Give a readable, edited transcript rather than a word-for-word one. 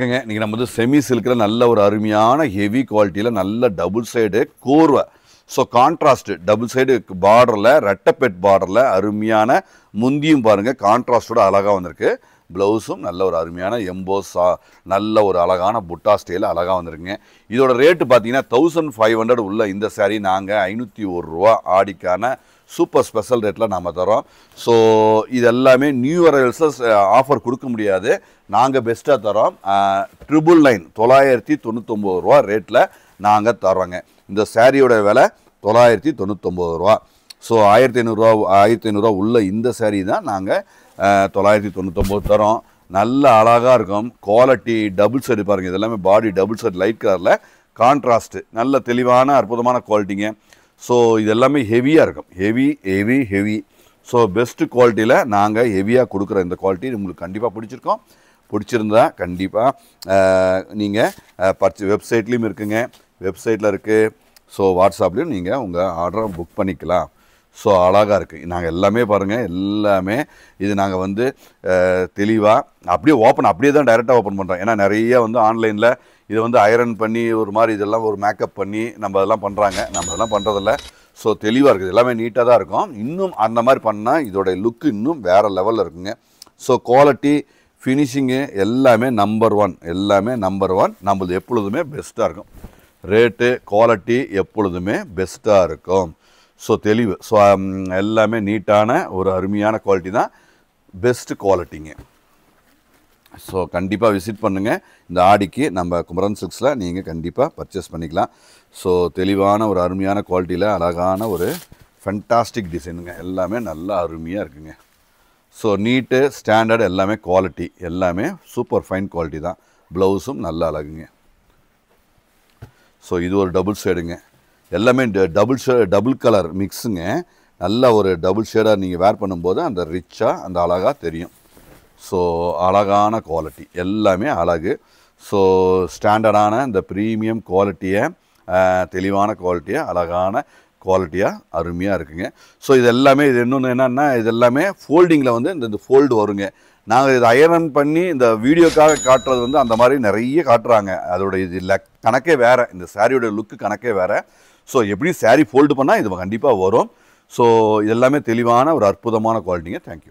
இன்னைக்கு நம்ம வந்து செமி சில்கில் நல்ல ஒரு அருமையான ஹெவி குவாலிட்டியில் நல்ல டபுள் சைடு கோர்வை. ஸோ கான்ட்ராஸ்ட் டபுள் சைடு பார்டரில் ரெட்டப்பெட் பார்டரில் அருமையான முந்தியும் பாருங்கள் கான்ட்ராஸ்டோட அழகாக வந்திருக்கு. ப்ளவுஸும் நல்ல ஒரு அருமையான எம்போஸா நல்ல ஒரு அழகான புட்டா ஸ்டைலில் அழகாக வந்திருக்குங்க. இதோட ரேட்டு பார்த்தீங்கன்னா 1500 உள்ள இந்த சாரீ நாங்கள் 501 ரூபா ஆடிக்கான சூப்பர் ஸ்பெஷல் ரேட்டில் நாம் தரோம். ஸோ இது எல்லாமே நியூ அரைவல்ஸஸ் ஆஃபர் கொடுக்க முடியாது, நாங்கள் பெஸ்ட்டாக தரோம். 999 999 ரூபா ரேட்டில் நாங்கள் தரோங்க. இந்த சாரியோட விலை 999 ரூபா. ஸோ 1500 உள்ள இந்த சாரீ தான் நாங்கள் 999 தரோம். நல்ல அழகாக இருக்கும். குவாலிட்டி டபுள் சைடு பாருங்கள், இது எல்லாமே பாடி டபுள் சைடு லைட் கலரில் கான்ட்ராஸ்ட்டு நல்ல தெளிவான அற்புதமான குவாலிட்டிங்க. ஸோ இது எல்லாமே ஹெவியாக இருக்கும், ஹெவி. ஸோ பெஸ்ட்டு குவாலிட்டியில் நாங்கள் ஹெவியாக கொடுக்குற இந்த குவாலிட்டி உங்களுக்கு கண்டிப்பாக பிடிச்சிருந்தா கண்டிப்பாக நீங்கள் வெப்சைட்லேயும் இருக்குங்க, வெப்சைட்டில் இருக்குது. ஸோ வாட்ஸ்அப்லேயும் நீங்கள் உங்கள் ஆர்டரை புக் பண்ணிக்கலாம். ஸோ அழகாக இருக்குது. நாங்கள் எல்லாமே பாருங்கள், எல்லாமே இது நாங்கள் வந்து தெளிவாக அப்படியே தான் டைரெக்டாக ஓப்பன் பண்ணுறோம். ஏன்னா நிறைய வந்து ஆன்லைனில் இதை வந்து ஐரன் பண்ணி ஒரு மாதிரி இதெல்லாம் ஒரு மேக்கப் பண்ணி நம்ம அதெல்லாம் பண்ணுறாங்க, நம்ம அதெல்லாம் பண்ணுறதில்ல. ஸோ தெளிவாக இருக்குது, எல்லாமே நீட்டாக தான் இருக்கும். இன்னும் அந்த மாதிரி பண்ணால் இதோடைய லுக்கு இன்னும் வேறு லெவலில் இருக்குங்க. ஸோ குவாலிட்டி ஃபினிஷிங்கு எல்லாமே நம்பர் ஒன், நம்மளது எப்பொழுதுமே பெஸ்ட்டாக இருக்கும். ரேட்டு குவாலிட்டி எப்பொழுதுமே பெஸ்ட்டாக இருக்கும். ஸோ தெளிவு, ஸோ எல்லாமே நீட்டான ஒரு அருமையான குவாலிட்டி தான், பெஸ்ட்டு குவாலிட்டிங்க. ஸோ கண்டிப்பாக விசிட் பண்ணுங்கள். இந்த ஆடிக்கு நம்ம குமரன் சில்க்ஸில் நீங்கள் கண்டிப்பாக பர்ச்சேஸ் பண்ணிக்கலாம். ஸோ தெளிவான ஒரு அருமையான குவாலிட்டியில் அழகான ஒரு ஃபென்டாஸ்டிக் டிசைனுங்க, எல்லாமே நல்லா அருமையாக இருக்குங்க. ஸோ நீட்டு ஸ்டாண்டர்ட் எல்லாமே குவாலிட்டி எல்லாமே சூப்பர் ஃபைன் குவாலிட்டி தான். ப்ளவுஸும் நல்ல அழகுங்க. ஸோ இது ஒரு டபுள் ஷேடுங்க, எல்லாமே டபுள் கலர் மிக்ஸுங்க. நல்ல ஒரு டபுள் ஷேடாக நீங்கள் வேர் பண்ணும்போது அந்த ரிச்சாக அந்த அழகாக தெரியும். ஸோ அழகான குவாலிட்டி எல்லாமே அழகு. ஸோ ஸ்டாண்டர்டான இந்த ப்ரீமியம் குவாலிட்டியை தெளிவான குவாலிட்டியை அழகான குவாலிட்டியாக அருமையாக இருக்குங்க. ஸோ இது எல்லாமே இது இன்னொன்று என்னென்னா, இது எல்லாமே ஃபோல்டிங்கில் வந்து இந்த ஃபோல்டு வருங்க. நாங்கள் இதை அயரன் பண்ணி இந்த வீடியோக்காக காட்டுறது வந்து அந்த மாதிரி நிறைய காட்டுறாங்க. அதோட இது இல்லை கணக்கே வேறு, இந்த சாரியோட லுக்கு கணக்கே வேறு. ஸோ எப்படி சாரீ ஃபோல்டு பண்ணால் இது கண்டிப்பாக வரும். ஸோ இது எல்லாமே தெளிவான ஒரு அற்புதமான குவாலிட்டிங்க. தேங்க்யூ.